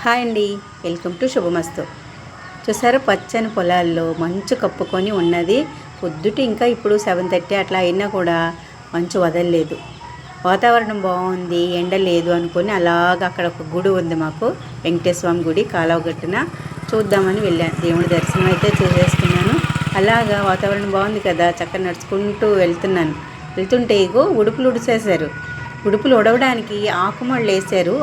Hi అండి, welcome to శుభమస్తు. చూసారా, పచ్చని పొలాల్లో మంచు కప్పుకొని ఉన్నది. పొద్దుటి ఇంకా ఇప్పుడు 7:30 అట్లా అయినా కూడా మంచు వదలలేదు. వాతావరణం బాగుంది, ఎండ లేదు అనుకొని అలాగ అక్కడ ఒక గుడి ఉంది మాకు, వెంకటేశ్వర స్వామి గుడి కాలువగట్టున. చూద్దామని వెళ్ళాను. దేవుడి దర్శనం అయితే చేసేసుకున్నాను. అలాగా వాతావరణం బాగుంది కదా, చక్కగా నడుచుకుంటూ వెళ్తుంటే ఇగో ఉడుపులు ఉడిసేశారు. ఉడుపులు ఉడవడానికి ఆకుమళ్ళు వేసారు.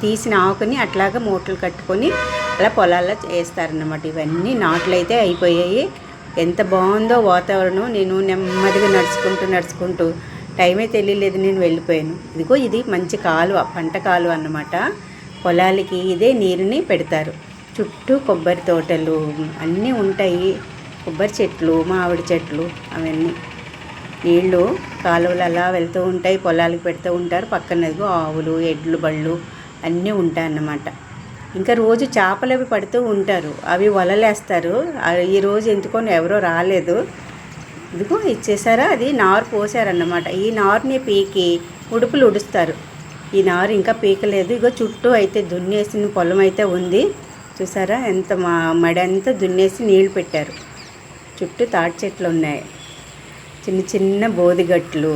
తీసిన ఆకుని అట్లాగా మూటలు కట్టుకొని అలా పొలాల్లో వేస్తారన్నమాట. ఇవన్నీ నాట్లు అయితే అయిపోయాయి. ఎంత బాగుందో వాతావరణం. నేను నెమ్మదిగా నడుచుకుంటూ టైమే తెలియలేదు, నేను వెళ్ళిపోయాను. ఇదిగో ఇది మంచి కాలువ, పంట కాలువ అన్నమాట. పొలాలకి ఇదే నీరుని పెడతారు. చుట్టూ కొబ్బరి తోటలు అన్నీ ఉంటాయి, కొబ్బరి చెట్లు, మామిడి చెట్లు, అవన్నీ నీళ్ళు కాలువలు అలా వెళ్తూ ఉంటాయి, పొలాలకు పెడుతూ ఉంటారు. పక్కన ఆవులు, ఎడ్లు, బళ్ళు అన్నీ ఉంటాయన్నమాట. ఇంకా రోజు చేపలు అవి పడుతూ ఉంటారు, అవి వలలేస్తారు. ఈరోజు ఎందుకొని ఎవరో రాలేదు. ఇదిగో ఇచ్చేసారా, అది నారు పోసారన్నమాట. ఈ నారుని పీకి ఉడుపులు ఉడుస్తారు. ఈ నారు ఇంకా పీకలేదు. ఇగో చుట్టూ అయితే దున్నేసిన పొలం అయితే ఉంది. చూసారా, ఎంత మడి అంతా దున్నేసి నీళ్లు పెట్టారు. చుట్టూ తాటి చెట్లు ఉన్నాయి, చిన్న చిన్న బోదిగట్లు.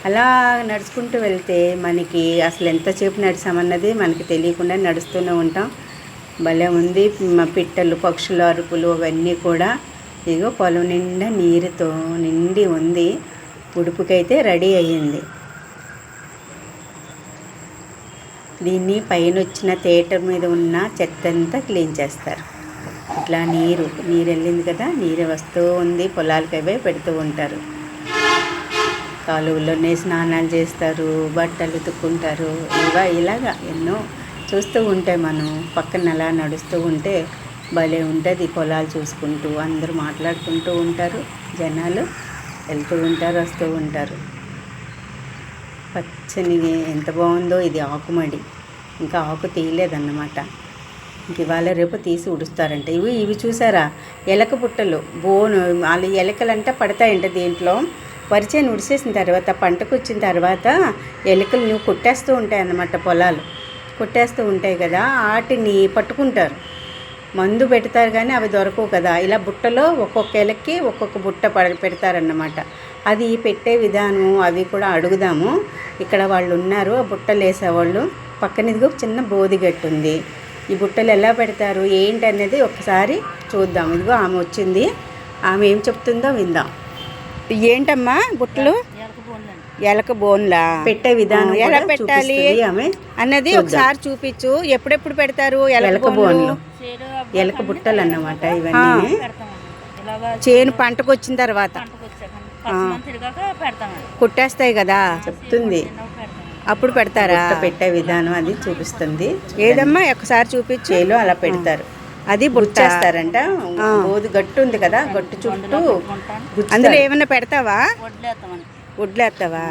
అలా నడుచుకుంటూ వెళ్తే మనకి అసలు ఎంతసేపు నడిచామన్నది మనకి తెలియకుండా నడుస్తూనే ఉంటాం. భలే ఉంది. పిట్టలు, పక్షుల అరుపులు అవన్నీ కూడా. ఇదిగో పొలం నిండా నీరుతో నిండి ఉంది. ఉడుపుకైతే రెడీ అయ్యింది. దీన్ని పైన వచ్చిన థియేటర్ మీద ఉన్న చెత్త అంతా క్లీన్ చేస్తారు. ఇట్లా నీరు వెళ్ళింది కదా, నీరు వస్తూ ఉంది. పొలాలకి అవే పెడుతూ ఉంటారు. కాలువల్లోనే స్నానాలు చేస్తారు, బట్టలు ఉతుక్కుంటారు. ఇలాగా ఎన్నో చూస్తూ ఉంటే మనం పక్కన అలా నడుస్తూ ఉంటే భలే ఉంటుంది. పొలాలు చూసుకుంటూ అందరూ మాట్లాడుకుంటూ ఉంటారు. జనాలు వెళ్తూ ఉంటారు, వస్తూ ఉంటారు. పచ్చని ఎంత బాగుందో. ఇది ఆకుమడి, ఇంకా ఆకు తీయలేదన్నమాట. ఇంక ఇవాళ రేపు తీసి ఉడుస్తారంట. ఇవి చూసారా, ఎలక పుట్టలు, బోను, వాళ్ళు ఎలకలంటే పడతాయంట దీంట్లో. వరిచేను ఉడిసేసిన తర్వాత, పంటకు వచ్చిన తర్వాత ఎలకలు నువ్వు కొట్టేస్తూ ఉంటాయి అన్నమాట. పొలాలు కొట్టేస్తూ ఉంటాయి కదా, వాటిని పట్టుకుంటారు. మందు పెడతారు కానీ అవి దొరకవు కదా. ఇలా బుట్టలో ఒక్కొక్క ఎలక్కి ఒక్కొక్క బుట్ట పెడతారన్నమాట. అది పెట్టే విధానం అవి కూడా అడుగుదాము. ఇక్కడ వాళ్ళు ఉన్నారు, ఆ బుట్టలు వేసేవాళ్ళు. పక్కన ఇదిగో చిన్న బోదిగట్టు ఉంది. ఈ బుట్టలు ఎలా పెడతారు ఏంటి అనేది ఒకసారి చూద్దాం. ఇదిగో ఆమె వచ్చింది, ఆమె ఏం చెప్తుందో విందాం. ఏంటమ్మా బుట్టలు? ఎలక బోన్లా పెట్టే విధానం ఎలా పెట్టాలి ఆమె అన్నది ఒకసారి చూపించు. ఎప్పుడెప్పుడు పెడతారు ఎలక బోన్లు? ఎలక బుట్టలు అన్నమాట. ఇవన్నీ చేను పంటకు వచ్చిన తర్వాత కుట్టేస్తాయి కదా, చెప్తుంది. అప్పుడు పెడతారా? పెట్టే విధానం అది చూపిస్తుంది. ఏదమ్మా ఒకసారి చూపించు. చేలో అలా పెడతారు. అది బుచ్చేస్తారంట. బోదు గట్టు ఉంది కదా, గట్టు చుట్టూ అందులో ఏమన్నా పెడతావా? వడ్లేస్తావా?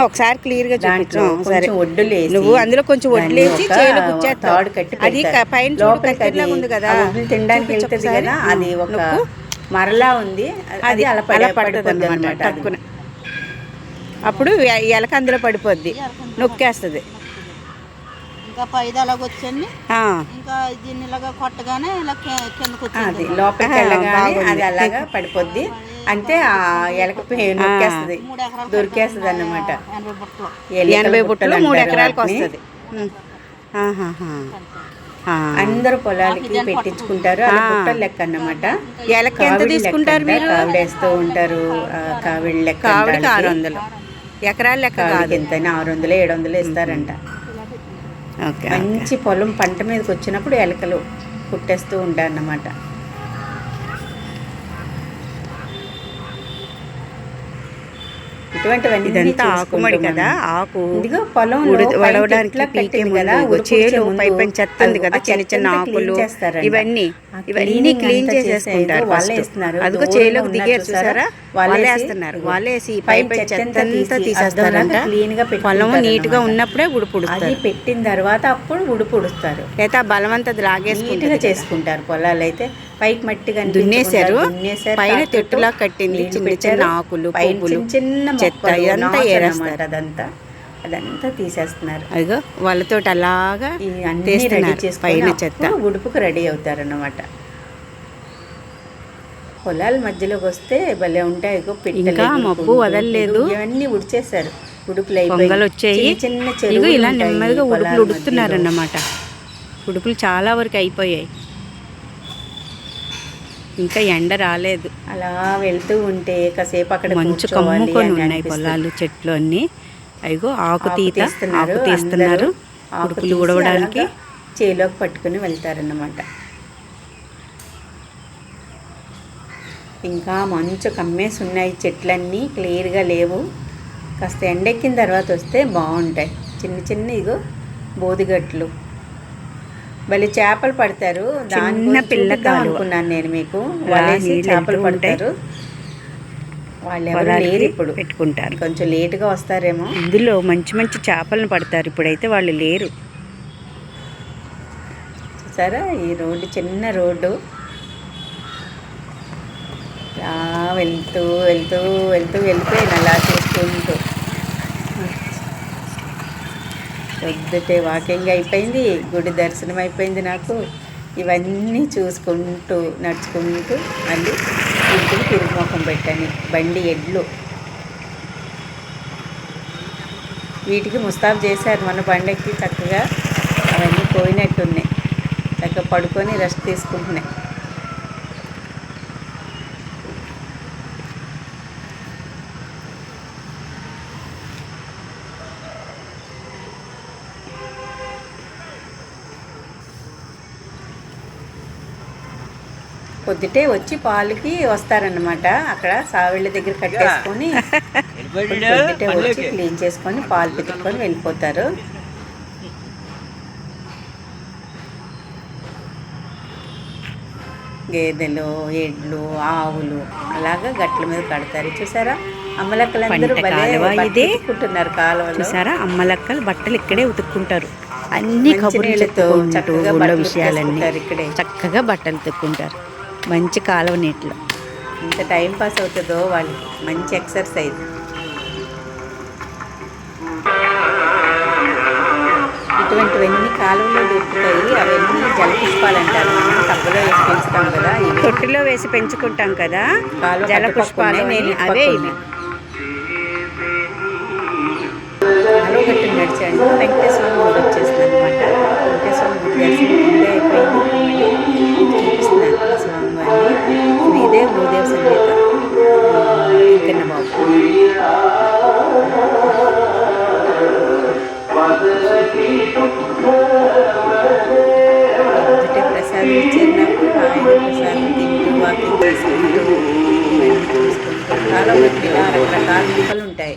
ఒకసారి క్లియర్గా చూపించు. సరే, వడ్డులు నువ్వు అందులో కొంచెం వడ్లేసి చేలో గుచ్చేస్తావు. అది పైన ఉంది కదా, తినడానికి వెళ్తుంది కదా, అది ఒక మరలా ఉంది. అది అలా పడుతుంది అన్నమాట టక్కున. అప్పుడు ఎలక అందులో పడిపోద్ది, నొక్కేస్తుంది. ఇంకా పైది అలాగొచ్చండి. ఇంకా దీన్ని ఇలాగా కొట్టగానే ఇలా కిందకు అది లోపలికి వెళ్ళగానే అది అలాగా పడిపోద్ది. అంటే ఆ ఎలక నొక్కేస్తుంది, దొరికేస్తుంది అన్నమాట. 80 బుట్టలు 3 ఎకరాలకు వస్తుంది. అందరూ పొలాలకి పెట్టించుకుంటారు. అది బుట్టలు లెక్క అన్నమాట. ఎలక ఎంత తీసుకుంటారు మీరు? కావిడేస్తూ ఉంటారు. కావిడి లెక్క 600 ఎకరాల లెక్క కాదు, ఎంతైనా 600 700 ఇస్తారంట. మంచి పొలం పంట మీదకి వచ్చినప్పుడు ఎలకలు కుట్టేస్తూ ఉంటాయి అన్నమాట. ఇదంతా ఆకుమడి కదా, ఆకు ఇదిగో పొలం వడవడానికి కదా, చేలు పైపైన చెత్త ఉంది కదా, చిన్న చిన్న ఆకులు ఇవన్నీ క్లీన్ చేసేసుకుంటారు. వాళ్ళే వేస్తున్నారు. అదిగో చేలోకి దిగారు చూసారా, వాళ్ళే వేస్తున్నారు. వాళ్ళేసి పైపైన చెత్త అంతా తీసేస్తారంట. క్లీన్ గా పొలం నీట్ గా ఉన్నప్పుడే ఉడుపుడుస్తారు. అది పెట్టిన తర్వాత అప్పుడు ఉడుపుడుస్తారు. లేదా బలవంతా లాగేసి నీట్గా చేసుకుంటారు. పొలాలు అయితే పైకి మట్టి దున్నేశారు, పైన తెట్టులా కట్టింది, చిన్న చిన్న ఆకులు, పువ్వులు, చెత్త ఇదంతా ఏరేస్తారు. అదంతా తీసేస్తున్నారు. అదిగో వాళ్ళతో అలాగా అన్నీ రెడీ చేసుకొని పైన చెత్త ఉడుపుకు రెడీ అవుతారన్నమాట. పొలాల మధ్యలోకి వస్తే భలే ఉంటాయి. ఇంకా మబ్బు వదలలేదు, ఇవన్నీ ఉడిచేశారు. ఉడుపులు పొంగలు వచ్చాయి. చిన్న ఇగో ఇలా నెమ్మదిగా ఉడుపులు ఉడుకుతున్నారన్నమాట. ఉడుపులు చాలా వరకు అయిపోయాయి, ఇంకా ఎండ రాలేదు. అలా వెళ్తూ ఉంటే కాసేపు అక్కడ మంచు కమ్ముకొని ఉన్నాయి పొలాలు, చెట్లు అన్నీ. అయ్యో ఆకు తీస్తున్నారు ఉడుపులు ఉడవడానికి. చేలోకి పట్టుకుని వెళ్తారన్నమాట. ఇంకా మంచు కమ్మేసి ఉన్నాయి, చెట్లన్నీ క్లియర్గా లేవు. కాస్త ఎండెక్కిన తర్వాత వస్తే బాగుంటాయి. చిన్న చిన్న ఇగో బోదిగట్లు భలే చేపలు పడతారు. చిన్న పిల్లకాయలు అనుకున్నాను నేను మీకు. వాళ్ళేసి చేపలు పడతారు. వాళ్ళు ఎవరు లేరు ఇప్పుడు, పెట్టుకుంటారు. కొంచెం లేటుగా వస్తారేమో. ఇందులో మంచి మంచి చేపలను పడతారు. ఇప్పుడైతే వాళ్ళు లేరు. చూసారా ఈ రోడ్డు, చిన్న రోడ్డు. అలా వెళ్తూ వెళ్తూ వెళ్తూ వెళ్ళిపోయాను అలా చూసుకుంటూ. పొద్దుటే వాకింగ్ అయిపోయింది, గుడి దర్శనం అయిపోయింది నాకు. ఇవన్నీ చూసుకుంటూ నడుచుకుంటూ మళ్ళీ ఇంటికి తిరుగుముఖం పెట్టాను. బండి ఎడ్లు వీటికి ముస్తాబు చేశారు మన బండికి. చక్కగా అవన్నీ పోయినట్టున్నాయి, చక్కగా పడుకొని రెస్ట్ తీసుకుంటున్నాయి. పొద్దుటే వచ్చి పాలకి వస్తారన్నమాట. అక్కడ సావిళ్ళ దగ్గర కట్టేసుకొని పొద్దుటే వచ్చి క్లీన్ చేసుకొని పాలు పితుక్కొని వెళ్ళిపోతారు. గేదెలు, ఎడ్లు, ఆవులు అలాగా గట్ల మీద కడతారు. చూసారా అమ్మలక్కలందరూ ఉతుక్కుంటున్నారు కాలువలో. చూసారా అమ్మలక్కలు బట్టలు ఇక్కడే ఉతుక్కుంటారు. అన్ని కబుర్లతో ఊళ్ళో విషయాలన్నీ ఇక్కడే చక్కగా బట్టలు ఉతుక్కుంటారు. మంచి కాలువ నీటిలో ఇంత టైం పాస్ అవుతుందో వాళ్ళకి, మంచి ఎక్సర్సైజ్. ఇటువంటివన్నీ కాలువలో దొరుకుతాయి. అవన్నీ జలపుష్పాలు మనం టబ్బులో వేసి పెంచుతాం కదా, తొట్టిలో వేసి పెంచుకుంటాం కదా జలపుష్పాలు. అవే ఇవి. ఆలోగట్టు నడిచాడు వెంకటేశ్వర గుడి వచ్చేసింది అనమాట. వెంకటేశ్వర గుడి దర్శనం ముందే అయిపోయింది. చూపిస్తున్నాను స్వామివారిని. శ్రీదేవ్ భూదేవ్ సమేత వెంకన్న బాబు. పొద్దుటే ప్రసాదం ఇచ్చారు నాకు. హాయిగా ప్రసాదం తింటూ వాకింగ్ చేసుకుంటూ చూసుకుంటూ కాలం రకరకాల మొక్కలు ఉంటాయి.